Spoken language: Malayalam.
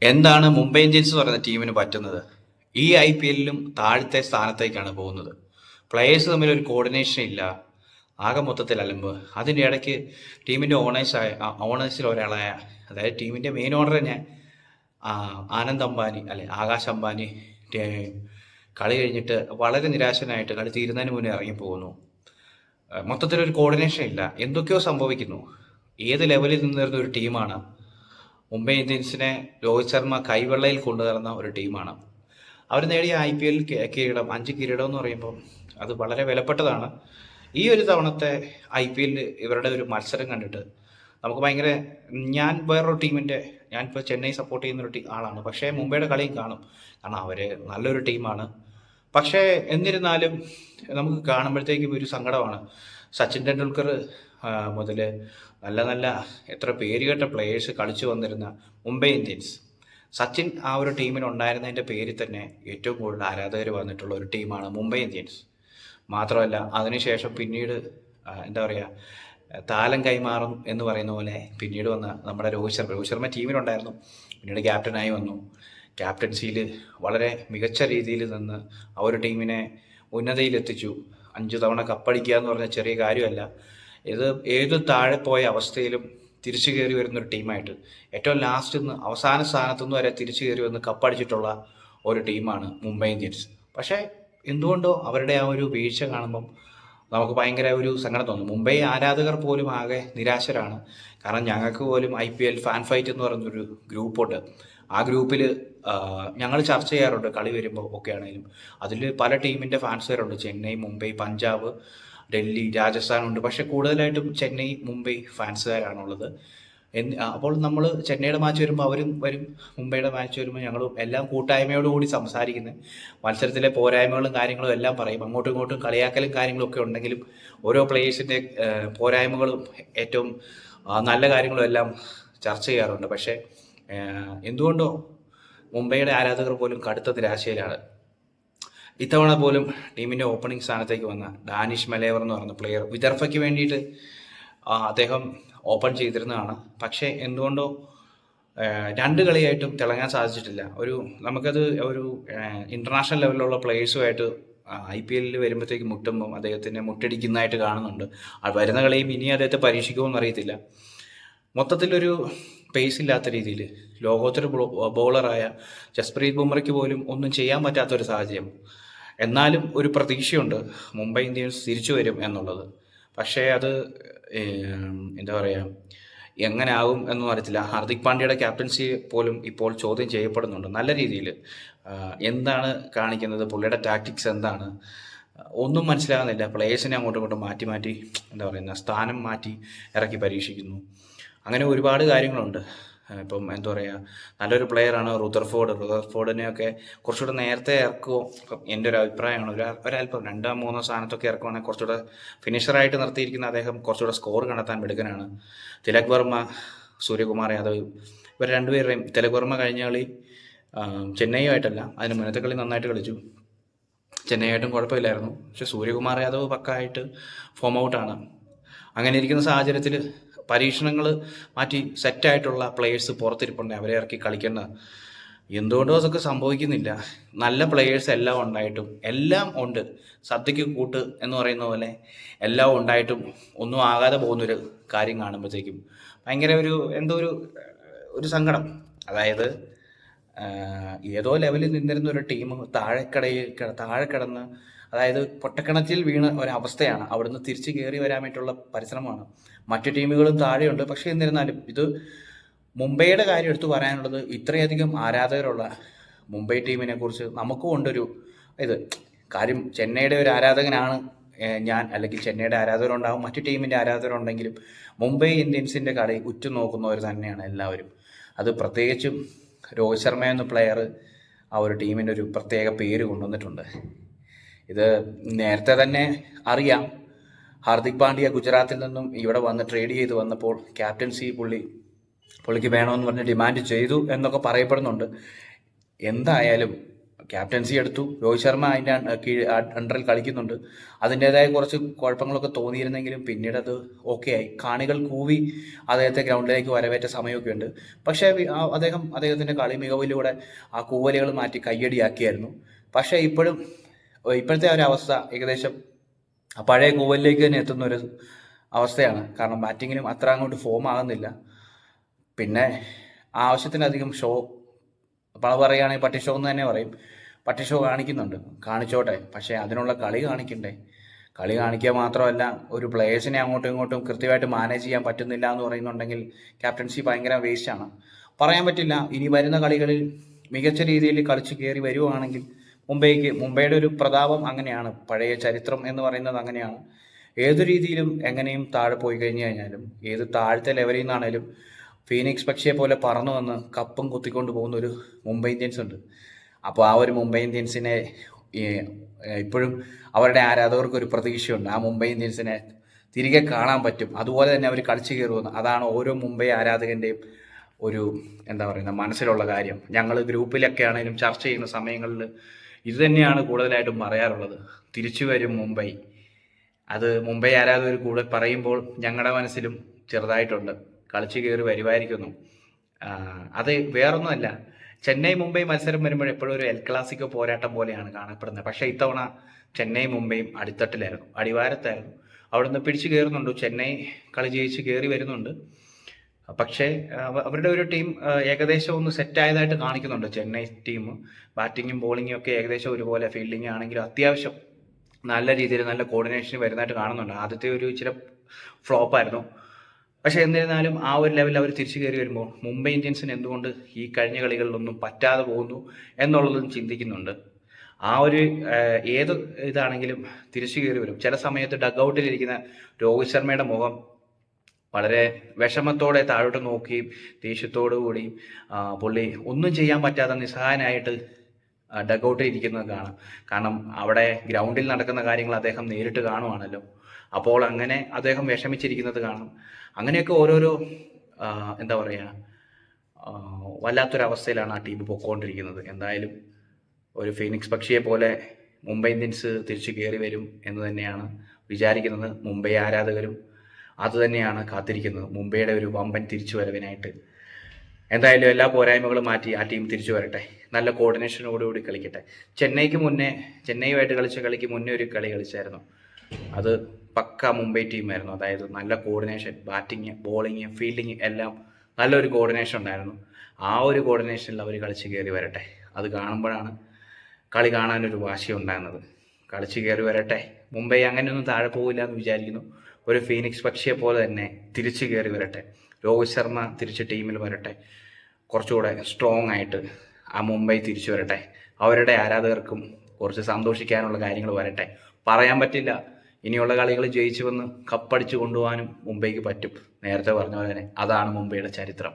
എന്താണ് മുംബൈ ഇന്ത്യൻസ് എന്ന് പറയുന്ന ടീമിന് പറ്റുന്നത്? ഈ IPL-ലും താഴത്തെ സ്ഥാനത്തേക്കാണ് പോകുന്നത്. പ്ലേയേഴ്സ് തമ്മിൽ ഒരു കോർഡിനേഷൻ ഇല്ല. ആകെ മൊത്തത്തിൽ അലമ്പ്. അതിൻ്റെ ഇടയ്ക്ക് ടീമിൻ്റെ ഓണേഴ്സിൽ ഒരാളായ, അതായത് ടീമിൻ്റെ മെയിൻ ഓണർ തന്നെ ആനന്ദ് അംബാനി അല്ലെ ആകാശ് അംബാനി കളി കഴിഞ്ഞിട്ട് വളരെ നിരാശനായിട്ട് കളി തീരുന്നതിന് മുന്നേ ഇറങ്ങിപ്പോകുന്നു. മൊത്തത്തിലൊരു കോർഡിനേഷൻ ഇല്ല. എന്തൊക്കെയോ സംഭവിക്കുന്നു. ഏത് ലെവലിൽ നിന്നിരുന്ന ഒരു ടീമാണ് മുംബൈ ഇന്ത്യൻസിനെ രോഹിത് ശർമ്മ കൈവെള്ളയിൽ കൊണ്ടുനടന്ന ഒരു ടീമാണ്. അവർ നേടിയ IPL കിരീടം 5 കിരീടം എന്ന് പറയുമ്പോൾ അത് വളരെ വിലപ്പെട്ടതാണ്. ഈ ഒരു തവണത്തെ IPL ഇവരുടെ ഒരു മത്സരം കണ്ടിട്ട് നമുക്ക് ഭയങ്കര, ഞാൻ വേറൊരു ടീമിൻ്റെ, ഞാനിപ്പോൾ ചെന്നൈ സപ്പോർട്ട് ചെയ്യുന്നൊരു ആളാണ്. പക്ഷേ മുംബൈയുടെ കളിയും കാണും, കാരണം അവർ നല്ലൊരു ടീമാണ്. പക്ഷേ എന്നിരുന്നാലും നമുക്ക് കാണുമ്പോഴത്തേക്കും ഒരു സങ്കടമാണ്. സച്ചിൻ ടെണ്ടുൽക്കർ മുതൽ നല്ല നല്ല എത്ര പേരുകേട്ട പ്ലേയേഴ്സ് കളിച്ചു വന്നിരുന്ന മുംബൈ ഇന്ത്യൻസ്, സച്ചിൻ ആ ഒരു ടീമിൽ ഉണ്ടായിരുന്നതിൻ്റെ പേരിൽ തന്നെ ഏറ്റവും കൂടുതൽ ആരാധകർ വന്നിട്ടുള്ള ഒരു ടീമാണ് മുംബൈ ഇന്ത്യൻസ്. മാത്രമല്ല അതിനുശേഷം പിന്നീട് എന്താ പറയുക, താലം കൈമാറും എന്ന് പറയുന്ന പോലെ പിന്നീട് വന്ന നമ്മുടെ രോഹിത് ശർമ്മ ടീമിലുണ്ടായിരുന്നു. പിന്നീട് ക്യാപ്റ്റനായി വന്നു. ക്യാപ്റ്റൻസിയിൽ വളരെ മികച്ച രീതിയിൽ നിന്ന് ആ ഒരു ടീമിനെ ഉന്നതിയിലെത്തിച്ചു. 5 തവണ കപ്പടിക്കുക എന്ന് പറഞ്ഞാൽ ചെറിയ കാര്യമല്ല. ഇത് ഏത് താഴെ പോയ അവസ്ഥയിലും തിരിച്ചു കയറി വരുന്നൊരു ടീമായിട്ട്, ഏറ്റവും ലാസ്റ്റ് നിന്ന് അവസാന സ്ഥാനത്തുനിന്ന് വരെ തിരിച്ചു കയറി വന്ന് കപ്പടിച്ചിട്ടുള്ള ഒരു ടീമാണ് മുംബൈ ഇന്ത്യൻസ്. പക്ഷേ എന്തുകൊണ്ടോ അവരുടെ ആ ഒരു വീഴ്ച കാണുമ്പം നമുക്ക് ഭയങ്കര ഒരു സങ്കടം തോന്നും. മുംബൈ ആരാധകർ പോലും ആകെ നിരാശരാണ്. കാരണം ഞങ്ങൾക്ക് പോലും IPL ഫാൻ ഫൈറ്റ് എന്ന് പറയുന്നൊരു ഗ്രൂപ്പുണ്ട്. ആ ഗ്രൂപ്പിൽ ഞങ്ങൾ ചർച്ച ചെയ്യാറുണ്ട് കളി വരുമ്പോൾ ഒക്കെ ആണെങ്കിലും. അതിൽ പല ടീമിൻ്റെ ഫാൻസുകാരുണ്ട്. ചെന്നൈ, മുംബൈ, പഞ്ചാബ്, ഡൽഹി, രാജസ്ഥാൻ ഉണ്ട്. പക്ഷേ കൂടുതലായിട്ടും ചെന്നൈ, മുംബൈ ഫാൻസുകാരാണുള്ളത്. അപ്പോൾ നമ്മൾ ചെന്നൈയുടെ മാച്ച് വരുമ്പോൾ അവരും വരും, മുംബൈയുടെ മാച്ച് വരുമ്പോൾ ഞങ്ങളും എല്ലാം കൂട്ടായ്മയോടുകൂടി സംസാരിക്കുന്നത്. മത്സരത്തിലെ പോരായ്മകളും കാര്യങ്ങളും എല്ലാം പറയും. അങ്ങോട്ടും ഇങ്ങോട്ടും കളിയാക്കലും കാര്യങ്ങളും ഒക്കെ ഉണ്ടെങ്കിലും ഓരോ പ്ലേയേഴ്സിൻ്റെ പോരായ്മകളും ഏറ്റവും നല്ല കാര്യങ്ങളും എല്ലാം ചർച്ച ചെയ്യാറുണ്ട്. പക്ഷേ എന്തുകൊണ്ടോ മുംബൈയുടെ ആരാധകർ പോലും കടുത്ത നിരാശയിലാണ്. ഇത്തവണ പോലും ടീമിൻ്റെ ഓപ്പണിംഗ് സ്ഥാനത്തേക്ക് വന്ന ഡാനിഷ് മലേവർ എന്ന് പറയുന്ന പ്ലെയർ വിദർഭയ്ക്ക് വേണ്ടിയിട്ട് അദ്ദേഹം ഓപ്പൺ ചെയ്തിരുന്നതാണ്. പക്ഷേ എന്തുകൊണ്ടോ 2 കളിയായിട്ടും തിളങ്ങാൻ സാധിച്ചിട്ടില്ല. നമുക്കത് ഒരു ഇൻ്റർനാഷണൽ ലെവലിലുള്ള പ്ലേയേഴ്സുമായിട്ട് IPL-ൽ വരുമ്പോഴത്തേക്ക് മുട്ടുമ്പം അദ്ദേഹത്തിനെ മുട്ടടിക്കുന്നതായിട്ട് കാണുന്നുണ്ട്. വരുന്ന കളിയും ഇനി അദ്ദേഹത്തെ പരീക്ഷിക്കുമെന്ന് അറിയത്തില്ല. മൊത്തത്തിലൊരു പേസ് ഇല്ലാത്ത രീതിയിൽ ലോകോത്തര ബോളറായ ജസ്പ്രീത് ബുംറയ്ക്ക് പോലും ഒന്നും ചെയ്യാൻ പറ്റാത്തൊരു സാഹചര്യം. എന്നാലും ഒരു പ്രതീക്ഷയുണ്ട് മുംബൈ ഇന്ത്യൻസ് തിരിച്ചു വരും എന്നുള്ളത്. പക്ഷേ അത് എന്താ പറയുക, എങ്ങനെ ആകും എന്നൊന്നും അറിയത്തില്ല. ഹാർദിക് പാണ്ഡ്യയുടെ ക്യാപ്റ്റൻസി പോലും ഇപ്പോൾ ചോദ്യം ചെയ്യപ്പെടുന്നുണ്ട് നല്ല രീതിയിൽ. എന്താണ് കാണിക്കുന്നത്, പുള്ളിയുടെ ടാക്ടിക്സ് എന്താണ്, ഒന്നും മനസ്സിലാകുന്നില്ല. പ്ലേയേഴ്സിനെ അങ്ങോട്ടും ഇങ്ങോട്ടും മാറ്റി മാറ്റി എന്താ പറയുന്ന സ്ഥാനം മാറ്റി ഇറക്കി പരീക്ഷിക്കുന്നു. അങ്ങനെ ഒരുപാട് കാര്യങ്ങളുണ്ട്. ഇപ്പം എന്താ പറയുക, നല്ലൊരു പ്ലെയറാണ് റുദർഫോർഡിനെയൊക്കെ കുറച്ചുകൂടെ നേരത്തെ ഇറക്കുമോ, ഇപ്പം എൻ്റെ ഒരു അഭിപ്രായമാണ്. ഒരല്പം 2-3 സ്ഥാനത്തൊക്കെ ഇറക്കുവാണെങ്കിൽ കുറച്ചുകൂടെ ഫിനിഷറായിട്ട് നിർത്തിയിരിക്കുന്ന അദ്ദേഹം കുറച്ചുകൂടെ സ്കോർ കണ്ടെത്താൻ മിടുക്കനാണ്. തിലക് വർമ്മ, സൂര്യകുമാർ യാദവ്, ഇവർ രണ്ടുപേരുടെയും, തിലക് വർമ്മ കഴിഞ്ഞ കളി ചെന്നൈയുമായിട്ടല്ല, അതിന് മുന്നത്തെ കളി നന്നായിട്ട് കളിച്ചു. ചെന്നൈയായിട്ടും കുഴപ്പമില്ലായിരുന്നു. പക്ഷെ സൂര്യകുമാർ യാദവ് പക്കായിട്ട് ഫോം ഔട്ടാണ്. അങ്ങനെ ഇരിക്കുന്ന സാഹചര്യത്തിൽ പരീക്ഷണങ്ങൾ മാറ്റി സെറ്റായിട്ടുള്ള പ്ലേയേഴ്സ് പുറത്തിരിപ്പുണ്ട്, അവരെ ഇറക്കി കളിക്കേണ്ട. എന്തുകൊണ്ടോ അതൊക്കെ സംഭവിക്കുന്നില്ല. നല്ല പ്ലേയേഴ്സ് എല്ലാം ഉണ്ടായിട്ടും, എല്ലാം ഉണ്ട്, സദ്യക്ക് കൂട്ട് എന്ന് പറയുന്ന പോലെ എല്ലാം ഉണ്ടായിട്ടും ഒന്നും ആകാതെ പോകുന്നൊരു കാര്യം കാണുമ്പോഴത്തേക്കും ഭയങ്കര എന്തോ ഒരു സങ്കടം. അതായത് ഏതോ ലെവലിൽ നിന്നിരുന്ന ഒരു ടീം താഴെ കിടന്ന്, അതായത് പൊട്ടക്കിണറ്റിൽ വീണ ഒരവസ്ഥയാണ്. അവിടുന്ന് തിരിച്ച് കയറി വരാൻ വേണ്ടിയിട്ടുള്ള പരിശ്രമമാണ്. മറ്റു ടീമുകളും താഴെയുണ്ട്. പക്ഷേ എന്നിരുന്നാലും ഇത് മുംബൈയുടെ കാര്യം എടുത്തു പറയാനുള്ളത്, ഇത്രയധികം ആരാധകരുള്ള മുംബൈ ടീമിനെ കുറിച്ച് നമുക്കും ഉണ്ടൊരു ഇത് കാര്യം. ചെന്നൈയുടെ ഒരു ആരാധകനാണ് ഞാൻ, അല്ലെങ്കിൽ ചെന്നൈയുടെ ആരാധകരുണ്ടാവും, മറ്റു ടീമിൻ്റെ ആരാധകരുണ്ടെങ്കിലും മുംബൈ ഇന്ത്യൻസിൻ്റെ കളി ഉറ്റുനോക്കുന്നവർ തന്നെയാണ് എല്ലാവരും. അത് പ്രത്യേകിച്ചും രോഹിത് ശർമ്മ എന്ന പ്ലെയർ ആ ഒരു ടീമിൻ്റെ ഒരു പ്രത്യേക പേര് കൊണ്ടുവന്നിട്ടുണ്ട്. ഇത് നേരത്തെ തന്നെ അറിയാം. ഹാർദിക് പാണ്ഡ്യ ഗുജറാത്തിൽ നിന്നും ഇവിടെ വന്ന് ട്രേഡ് ചെയ്ത് വന്നപ്പോൾ ക്യാപ്റ്റൻസി പുള്ളിക്ക് വേണമെന്ന് പറഞ്ഞ് ഡിമാൻഡ് ചെയ്തു എന്നൊക്കെ പറയപ്പെടുന്നുണ്ട്. എന്തായാലും ക്യാപ്റ്റൻസി എടുത്തു. രോഹിത് ശർമ്മ അതിൻ്റെ അണ്ടറിൽ കളിക്കുന്നുണ്ട്. അതിൻ്റെതായ കുറച്ച് കുഴപ്പങ്ങളൊക്കെ തോന്നിയിരുന്നെങ്കിലും പിന്നീട് അത് ഓക്കെ ആയി. കാണികൾ കൂവി അദ്ദേഹത്തെ ഗ്രൗണ്ടിലേക്ക് വരവേറ്റ സമയമൊക്കെ ഉണ്ട്. പക്ഷേ അദ്ദേഹത്തിൻ്റെ കളി മികവിലൂടെ ആ കൂവലുകൾ മാറ്റി കയ്യടിയാക്കിയായിരുന്നു. പക്ഷേ ഇപ്പോഴത്തെ ഒരു അവസ്ഥ ഏകദേശം പഴയ കൂവലിലേക്ക് തന്നെ എത്തുന്ന ഒരു അവസ്ഥയാണ്. കാരണം ബാറ്റിങ്ങിലും അത്ര അങ്ങോട്ട് ഫോം ആകുന്നില്ല. പിന്നെ ആവശ്യത്തിലധികം ഷോ പറയുകയാണെങ്കിൽ പട്ടി ഷോ എന്ന് തന്നെ പറയും. പട്ടി ഷോ കാണിക്കുന്നുണ്ട്, കാണിച്ചോട്ടെ. പക്ഷേ അതിനുള്ള കളി കാണിക്കണ്ടേ? കളി കാണിക്കുക മാത്രമല്ല, ഒരു പ്ലേയേഴ്സിനെ അങ്ങോട്ടും ഇങ്ങോട്ടും കൃത്യമായിട്ട് മാനേജ് ചെയ്യാൻ പറ്റുന്നില്ല എന്ന് പറയുന്നുണ്ടെങ്കിൽ ക്യാപ്റ്റൻസി ഭയങ്കര വേസ്റ്റാണ്. പറയാൻ പറ്റില്ല. ഇനി വരുന്ന കളികളിൽ മികച്ച രീതിയിൽ കളിച്ച് കയറി വരുവാണെങ്കിൽ മുംബൈയുടെ ഒരു പ്രതാപം അങ്ങനെയാണ്. പഴയ ചരിത്രം എന്ന് പറയുന്നത് അങ്ങനെയാണ്. ഏതു രീതിയിലും എങ്ങനെയും താഴെ പോയി കഴിഞ്ഞാലും, ഏത് താഴത്തെ ലെവലിൽ നിന്നാണേലും ഫീനിക്സ് പക്ഷിയെ പോലെ പറന്നു വന്ന് കപ്പും കുത്തിക്കൊണ്ട് പോകുന്ന ഒരു മുംബൈ ഇന്ത്യൻസ് ഉണ്ട്. അപ്പോൾ ആ ഒരു മുംബൈ ഇന്ത്യൻസിനെ ഇപ്പോഴും അവരുടെ ആരാധകർക്ക് ഒരു പ്രതീക്ഷയുണ്ട്. ആ മുംബൈ ഇന്ത്യൻസിനെ തിരികെ കാണാൻ പറ്റും, അതുപോലെ തന്നെ അവർ കളിച്ചു കയറുമെന്ന്. അതാണ് ഓരോ മുംബൈ ആരാധകൻ്റെയും ഒരു മനസ്സിലുള്ള കാര്യം. ഞങ്ങൾ ഗ്രൂപ്പിലൊക്കെ ആണെങ്കിലും ചർച്ച ചെയ്യുന്ന സമയങ്ങളിൽ ഇത് തന്നെയാണ് കൂടുതലായിട്ടും പറയാറുള്ളത്. തിരിച്ചു വരും മുംബൈ. അത് മുംബൈ ആരാധകർ കൂടെ പറയുമ്പോൾ ഞങ്ങളുടെ മനസ്സിലും ചെറുതായിട്ടുണ്ട്, കളിച്ചു കയറി വരുമായിരിക്കുന്നു. അത് വേറൊന്നുമല്ല, ചെന്നൈ മുംബൈ മത്സരം വരുമ്പോൾ എപ്പോഴും ഒരു എൽ ക്ലാസിക്കോ പോരാട്ടം പോലെയാണ് കാണപ്പെടുന്നത്. പക്ഷേ ഇത്തവണ ചെന്നൈ മുംബൈയും അടിത്തട്ടിലായിരുന്നു, അടിവാരത്തായിരുന്നു. അവിടുന്ന് പിടിച്ചു കയറുന്നുണ്ട്. ചെന്നൈ കളി ജയിച്ച് കയറി വരുന്നുണ്ട്. പക്ഷേ അവരുടെ ഒരു ടീം ഏകദേശം ഒന്ന് സെറ്റായതായിട്ട് കാണിക്കുന്നുണ്ട്. ചെന്നൈ ടീം ബാറ്റിങ്ങും ബോളിങ്ങും ഒക്കെ ഏകദേശം ഒരുപോലെ, ഫീൽഡിങ് ആണെങ്കിലും അത്യാവശ്യം നല്ല രീതിയിൽ നല്ല കോർഡിനേഷൻ വരുന്നതായിട്ട് കാണുന്നുണ്ട്. ആദ്യത്തെ ഒരു ഇച്ചിരി ഫ്ലോപ്പായിരുന്നു. പക്ഷേ എന്നിരുന്നാലും ആ ഒരു ലെവലിൽ അവർ തിരിച്ചു കയറി വരുമ്പോൾ മുംബൈ ഇന്ത്യൻസിന് എന്തുകൊണ്ട് ഈ കഴിഞ്ഞ കളികളിലൊന്നും പറ്റാതെ പോകുന്നു എന്നുള്ളതും ചിന്തിക്കുന്നുണ്ട്. ആ ഒരു ഏത് ഇതാണെങ്കിലും തിരിച്ചു കയറി വരും. ചില സമയത്ത് ഡഗ് ഔട്ടിലിരിക്കുന്ന രോഹിത് ശർമ്മയുടെ മുഖം വളരെ വിഷമത്തോടെ താഴോട്ട് നോക്കുകയും ദേഷ്യത്തോടു കൂടിയും പുള്ളി ഒന്നും ചെയ്യാൻ പറ്റാതെ നിസ്സഹായനായിട്ട് ഡഗ് ഔട്ടിൽ ഇരിക്കുന്നത് കാണാം. കാരണം അവിടെ ഗ്രൗണ്ടിൽ നടക്കുന്ന കാര്യങ്ങൾ അദ്ദേഹം നേരിട്ട് കാണുവാണല്ലോ. അപ്പോൾ അങ്ങനെ അദ്ദേഹം വിഷമിച്ചിരിക്കുന്നത് കാണാം. അങ്ങനെയൊക്കെ ഓരോരോ വല്ലാത്തൊരവസ്ഥയിലാണ് ആ ടീം പൊക്കോണ്ടിരിക്കുന്നത്. എന്തായാലും ഒരു ഫീനിക്സ് പക്ഷിയെ പോലെ മുംബൈ ഇന്ത്യൻസ് തിരിച്ചു കയറി വരും എന്ന് തന്നെയാണ് വിചാരിക്കുന്നത്. മുംബൈ ആരാധകരും അതുതന്നെയാണ് കാത്തിരിക്കുന്നത്, മുംബൈയുടെ ഒരു വമ്പൻ തിരിച്ചു വരവിനായിട്ട്. എന്തായാലും എല്ലാ പോരായ്മകളും മാറ്റി ആ ടീം തിരിച്ചു വരട്ടെ, നല്ല കോർഡിനേഷനോടുകൂടി കളിക്കട്ടെ. ചെന്നൈയുമായിട്ട് കളിച്ച കളിക്ക് മുന്നേ ഒരു കളി കളിച്ചായിരുന്നു. അത് പക്ക മുംബൈ ടീമായിരുന്നു. അതായത് നല്ല കോർഡിനേഷൻ, ബാറ്റിങ് ബോളിങ് ഫീൽഡിങ് എല്ലാം നല്ലൊരു കോർഡിനേഷൻ ഉണ്ടായിരുന്നു. ആ ഒരു കോർഡിനേഷനിൽ അവർ കളിച്ച് കയറി വരട്ടെ. അത് കാണുമ്പോഴാണ് കളി കാണാനൊരു വാശി ഉണ്ടാകുന്നത്. കളിച്ച് കയറി വരട്ടെ. മുംബൈ അങ്ങനെയൊന്നും താഴെ പോകില്ല എന്ന് വിചാരിക്കുന്നു. ഒരു ഫീനിക്സ് പക്ഷിയെ പോലെ തന്നെ തിരിച്ചു കയറി വരട്ടെ. രോഹിത് ശർമ്മ തിരിച്ച് ടീമിൽ വരട്ടെ. കുറച്ചുകൂടെ സ്ട്രോങ് ആയിട്ട് ആ മുംബൈ തിരിച്ചു വരട്ടെ. അവരുടെ ആരാധകർക്കും കുറച്ച് സന്തോഷിക്കാനുള്ള കാര്യങ്ങൾ വരട്ടെ. പറയാൻ പറ്റില്ല, ഇനിയുള്ള കളികൾ ജയിച്ചു വന്ന് കപ്പടിച്ച് കൊണ്ടുപോകാനും മുംബൈക്ക് പറ്റും. നേരത്തെ പറഞ്ഞ പോലെ തന്നെ അതാണ് മുംബൈയുടെ ചരിത്രം.